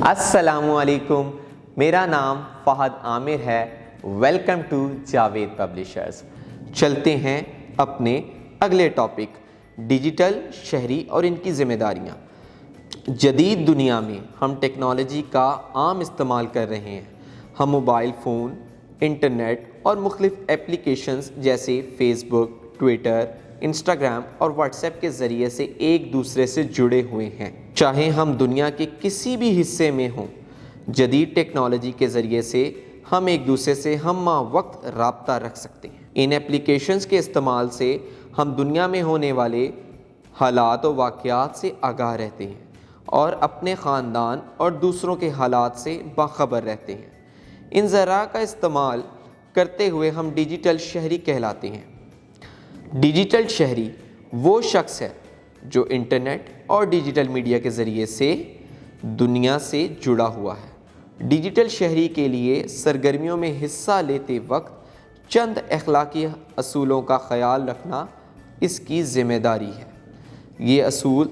السلام علیکم، میرا نام فہد عامر ہے۔ Welcome to Javed publishers. چلتے ہیں اپنے اگلے ٹاپک، ڈیجیٹل شہری اور ان کی ذمہ داریاں۔ جدید دنیا میں ہم ٹیکنالوجی کا عام استعمال کر رہے ہیں۔ ہم موبائل فون، انٹرنیٹ اور مختلف ایپلیکیشنز جیسے فیس بک، ٹویٹر، انسٹاگرام اور واٹس ایپ کے ذریعے سے ایک دوسرے سے جڑے ہوئے ہیں۔ چاہے ہم دنیا کے کسی بھی حصے میں ہوں، جدید ٹیکنالوجی کے ذریعے سے ہم ایک دوسرے سے ہم وقت رابطہ رکھ سکتے ہیں۔ ان ایپلیکیشنز کے استعمال سے ہم دنیا میں ہونے والے حالات و واقعات سے آگاہ رہتے ہیں اور اپنے خاندان اور دوسروں کے حالات سے باخبر رہتے ہیں۔ ان ذرائع کا استعمال کرتے ہوئے ہم ڈیجیٹل شہری کہلاتے ہیں۔ ڈیجیٹل شہری وہ شخص ہے جو انٹرنیٹ اور ڈیجیٹل میڈیا کے ذریعے سے دنیا سے جڑا ہوا ہے۔ ڈیجیٹل شہری کے لیے سرگرمیوں میں حصہ لیتے وقت چند اخلاقی اصولوں کا خیال رکھنا اس کی ذمہ داری ہے۔ یہ اصول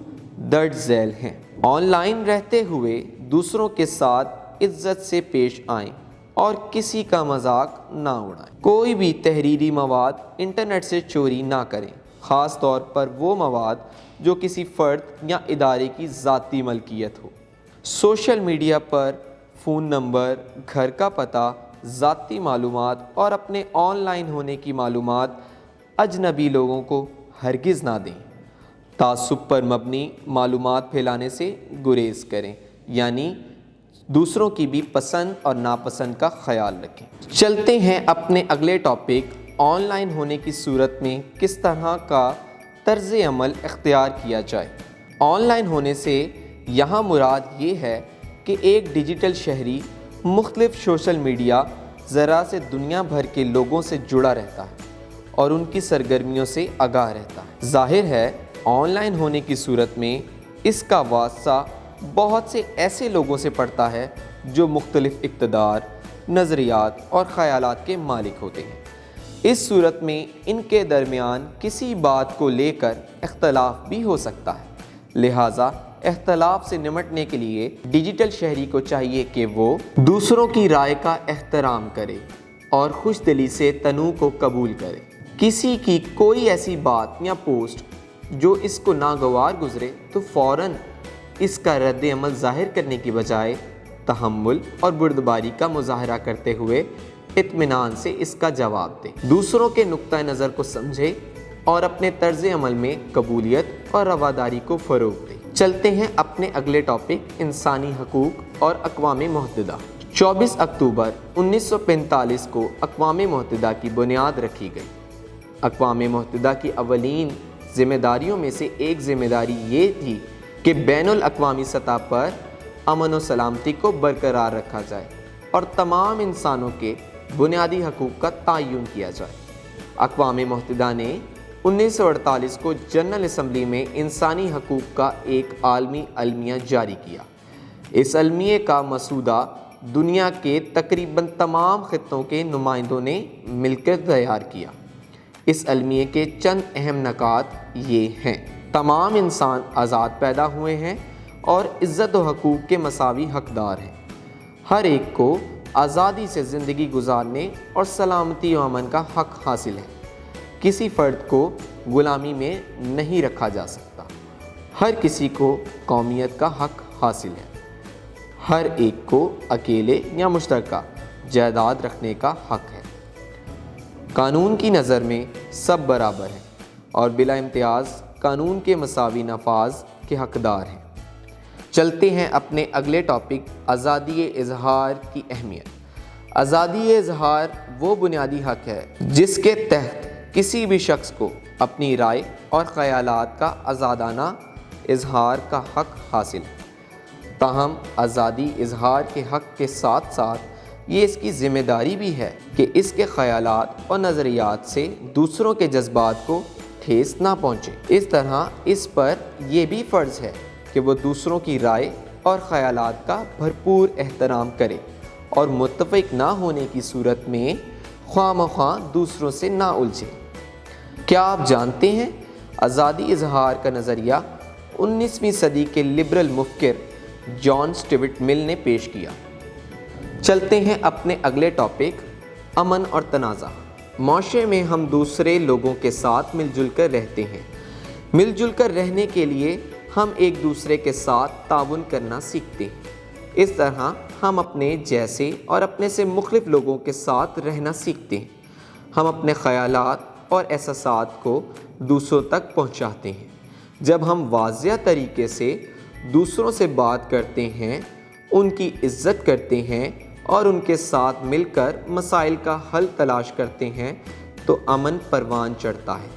درج ذیل ہیں۔ آن لائن رہتے ہوئے دوسروں کے ساتھ عزت سے پیش آئیں اور کسی کا مذاق نہ اڑائیں۔ کوئی بھی تحریری مواد انٹرنیٹ سے چوری نہ کریں، خاص طور پر وہ مواد جو کسی فرد یا ادارے کی ذاتی ملکیت ہو۔ سوشل میڈیا پر فون نمبر، گھر کا پتہ، ذاتی معلومات اور اپنے آن لائن ہونے کی معلومات اجنبی لوگوں کو ہرگز نہ دیں۔ تعصب پر مبنی معلومات پھیلانے سے گریز کریں، یعنی دوسروں کی بھی پسند اور ناپسند کا خیال رکھیں۔ چلتے ہیں اپنے اگلے ٹاپک، آن لائن ہونے کی صورت میں کس طرح کا طرز عمل اختیار کیا جائے۔ آن لائن ہونے سے یہاں مراد یہ ہے کہ ایک ڈیجیٹل شہری مختلف سوشل میڈیا ذرائع سے دنیا بھر کے لوگوں سے جڑا رہتا ہے اور ان کی سرگرمیوں سے آگاہ رہتا ہے۔ ظاہر ہے آن لائن ہونے کی صورت میں اس کا واسطہ بہت سے ایسے لوگوں سے پڑتا ہے جو مختلف اقتدار، نظریات اور خیالات کے مالک ہوتے ہیں۔ اس صورت میں ان کے درمیان کسی بات کو لے کر اختلاف بھی ہو سکتا ہے، لہٰذا اختلاف سے نمٹنے کے لیے ڈیجیٹل شہری کو چاہیے کہ وہ دوسروں کی رائے کا احترام کرے اور خوش دلی سے تنوع کو قبول کرے۔ کسی کی کوئی ایسی بات یا پوسٹ جو اس کو ناگوار گزرے تو فوراً اس کا رد عمل ظاہر کرنے کی بجائے تحمل اور بردباری کا مظاہرہ کرتے ہوئے اطمینان سے اس کا جواب دے۔ دوسروں کے نقطہ نظر کو سمجھے اور اپنے طرز عمل میں قبولیت اور رواداری کو فروغ دے۔ چلتے ہیں اپنے اگلے ٹاپک، انسانی حقوق اور اقوام متحدہ۔ 24 اکتوبر 1945 کو اقوام متحدہ کی بنیاد رکھی گئی۔ اقوام متحدہ کی اولین ذمہ داریوں میں سے ایک ذمہ داری یہ تھی کہ بین الاقوامی سطح پر امن و سلامتی کو برقرار رکھا جائے اور تمام انسانوں کے بنیادی حقوق کا تعین کیا جائے۔ اقوام متحدہ نے 1948 کو جنرل اسمبلی میں انسانی حقوق کا ایک عالمی علمیہ جاری کیا۔ اس علمیے کا مسودہ دنیا کے تقریباً تمام خطوں کے نمائندوں نے مل کر تیار کیا۔ اس علمیے کے چند اہم نکات یہ ہیں: تمام انسان آزاد پیدا ہوئے ہیں اور عزت و حقوق کے مساوی حقدار ہیں۔ ہر ایک کو آزادی سے زندگی گزارنے اور سلامتی و امن کا حق حاصل ہے۔ کسی فرد کو غلامی میں نہیں رکھا جا سکتا۔ ہر کسی کو قومیت کا حق حاصل ہے۔ ہر ایک کو اکیلے یا مشترکہ جائیداد رکھنے کا حق ہے۔ قانون کی نظر میں سب برابر ہیں اور بلا امتیاز قانون کے مساوی نفاذ کے حقدار ہیں۔ چلتے ہیں اپنے اگلے ٹاپک، آزادی اظہار کی اہمیت۔ آزادی اظہار وہ بنیادی حق ہے جس کے تحت کسی بھی شخص کو اپنی رائے اور خیالات کا آزادانہ اظہار کا حق حاصل ہے۔ تاہم آزادی اظہار کے حق کے ساتھ ساتھ یہ اس کی ذمہ داری بھی ہے کہ اس کے خیالات اور نظریات سے دوسروں کے جذبات کو ٹھیس نہ پہنچے۔ اس طرح اس پر یہ بھی فرض ہے کہ وہ دوسروں کی رائے اور خیالات کا بھرپور احترام کرے اور متفق نہ ہونے کی صورت میں خواہ مخواہ دوسروں سے نہ الجھے۔ کیا آپ جانتے ہیں آزادی اظہار کا نظریہ 19ویں صدی کے لبرل مفکر जॉन स्टीवर्ट मिल ने पेश किया। चलते हैं अपने अगले टॉपिक, अमन और तनाज़ा। माशरे में हम दूसरे लोगों के साथ मिलजुल कर रहते हैं। मिलजुल कर रहने के लिए हम एक दूसरे के साथ ताउन करना सीखते हैं। इस तरह हम अपने जैसे और अपने से मुख्तलिफ लोगों के साथ रहना सीखते हैं। हम अपने ख़यालात और एहसासात को दूसरों तक पहुंचाते हैं। जब हम वाज़िया तरीके से दूसरों से बात करते हैं, उनकी इज़्ज़त करते हैं और उनके साथ मिलकर मसाइल का हल तलाश करते हैं तो अमन परवान चढ़ता है।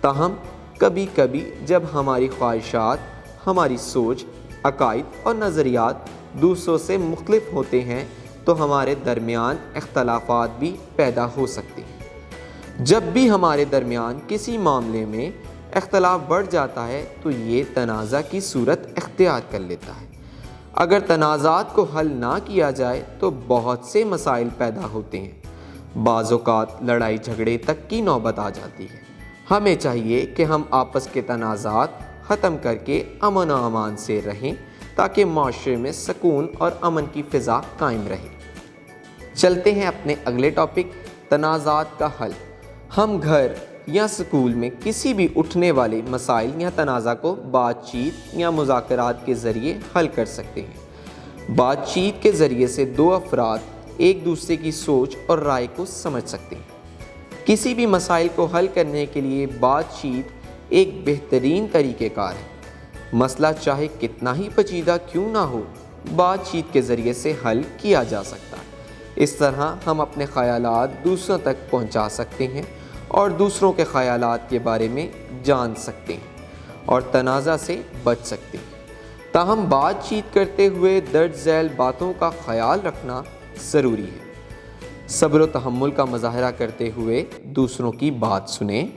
ताहम कभी कभी जब हमारी ख्वाहिशात, हमारी सोच, अकायद और नज़रियात दूसरों से मुख्तलिफ होते हैं तो हमारे दरमियान इख्तलाफात भी पैदा हो सकते हैं। जब भी हमारे दरमियान किसी मामले में इख्तलाफ बढ़ जाता है तो ये तनाज़ा की सूरत इख्तियार कर लेता है। अगर तनाज़ात को हल ना किया जाए तो बहुत से मसाइल पैदा होते हैं। बाज़ औक़ात लड़ाई झगड़े तक की नौबत आ जाती है। हमें चाहिए कि हम आपस के तनाज़ात ख़त्म करके अमन और अमान से रहें ताकि माशरे में सुकून और अमन की फ़िज़ा कायम रहे। चलते हैं अपने अगले टॉपिक, तनाज़ात का हल। हम घर या स्कूल में किसी भी उठने वाले मसाइल या तनाज़ा को बातचीत या मुज़ाकरात के ज़रिए हल कर सकते हैं। बातचीत के ज़रिए से दो अफराद एक दूसरे की सोच और राय को समझ सकते हैं। किसी भी मसाइल को हल करने के लिए बातचीत एक बेहतरीन तरीक़ेकार है। मसला चाहे कितना ही पेचीदा क्यों ना हो, बातचीत के ज़रिए से हल किया जा सकता है। इस तरह हम अपने ख़यालात दूसरों तक पहुंचा सकते हैं और दूसरों के ख़यालात के बारे में जान सकते हैं और तनाज़ा से बच सकते हैं। ताहम बातचीत करते हुए दर्ज झैल बातों का ख़याल रखना ज़रूरी है। सब्र व तहम्मुल का मुज़ाहरा करते हुए दूसरों की बात सुने।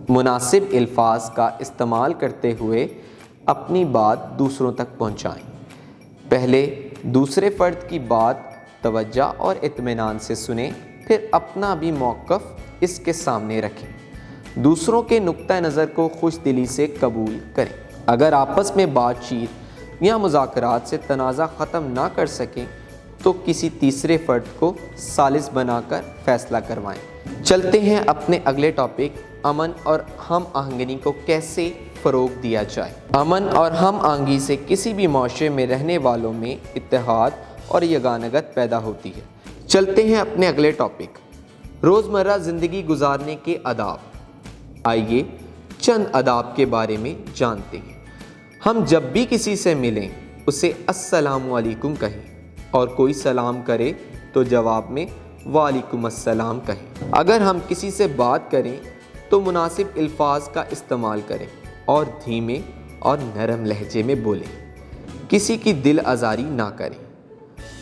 मुनासिब अल्फाज का इस्तेमाल करते हुए अपनी बात दूसरों तक पहुँचाएँ। पहले दूसरे फ़र्द की बात तवज्जो और इत्मीनान से सुने, फिर अपना भी मौक़िफ़ इसके सामने रखें। दूसरों के नुक्ता नज़र को खुश दिली से कबूल करें। अगर आपस में बातचीत या मुज़ाकरात से तनाज़ा ख़त्म ना कर सकें तो किसी तीसरे फ़र्द को सालिस बनाकर फ़ैसला करवाएं। चलते हैं अपने अगले टॉपिक, अमन और हम आहंगी को कैसे फ़रोग़ दिया जाए। अमन और हम आहंगी से किसी भी माशरे में रहने वालों में इत्तेहाद और यगानगत पैदा होती है। चलते हैं अपने अगले टॉपिक, रोज़मर्रा ज़िंदगी गुजारने के आदाब। आइए चंद आदाब के बारे में जानते हैं। हम जब भी किसी से मिलें उसे अस्सलामु अलैकुम कहें और कोई सलाम करे तो जवाब में वालेकुम अस्सलाम कहें। अगर हम किसी से बात करें तो मुनासिब अल्फाज का इस्तेमाल करें और धीमे और नरम लहजे में बोलें। किसी की दिल आज़ारी ना करें।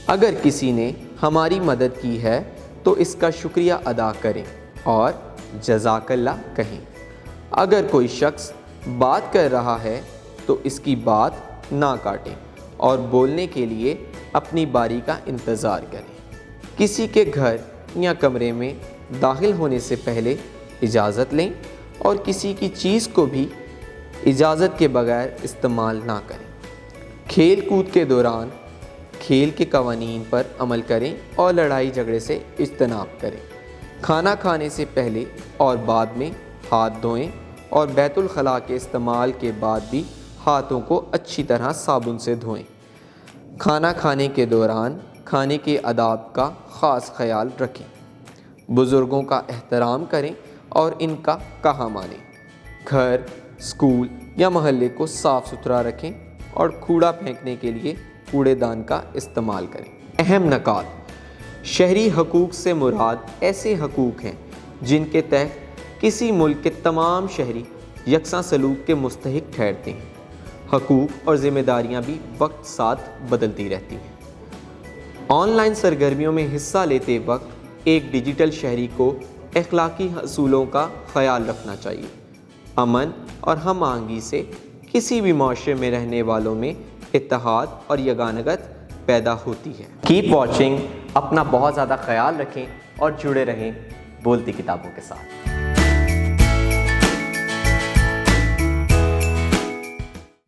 अगर किसी ने हमारी मदद की है तो इसका शुक्रिया अदा करें और जज़ाकल्लाह कहें। अगर कोई शख्स बात कर रहा है तो इसकी बात ना काटें और बोलने के लिए अपनी बारी का इंतज़ार करें। किसी के घर या कमरे में दाखिल होने से पहले इजाज़त लें और किसी की चीज़ को भी इजाज़त के बगैर इस्तेमाल ना करें। खेल कूद के दौरान खेल के कवानीन पर अमल करें और लड़ाई झगड़े से इज्तनाब करें। खाना खाने से पहले और बाद में हाथ धोएं और बैतुल खला के इस्तेमाल के बाद भी हाथों को अच्छी तरह साबुन से धोएं। खाना खाने के दौरान खाने के आदाब का ख़ास ख्याल रखें। बुज़ुर्गों का एहतराम करें और इनका कहा मानें। घर, स्कूल या मोहल्ले को साफ़ सुथरा रखें और कूड़ा फेंकने के लिए कूड़ेदान का इस्तेमाल करें। अहम नकात, शहरी हकूक़ से मुराद ऐसे हकूक़ हैं जिनके तहत किसी मुल्क के तमाम शहरी यकसा सलूक के मुस्तहिक ठहरते हैं। हकूक़ और ज़िम्मेदारियाँ भी वक्त साथ बदलती रहती हैं। ऑनलाइन सरगर्मियों में हिस्सा लेते वक्त एक डिजिटल शहरी को अखलाकी असूलों का ख्याल रखना चाहिए। अमन और हम आहंगी से किसी भी माशरे में रहने वालों में इत्तेहाद और यगानगत पैदा होती है। कीप वॉचिंग, अपना बहुत ज़्यादा ख्याल रखें और जुड़े रहें बोलती किताबों के साथ।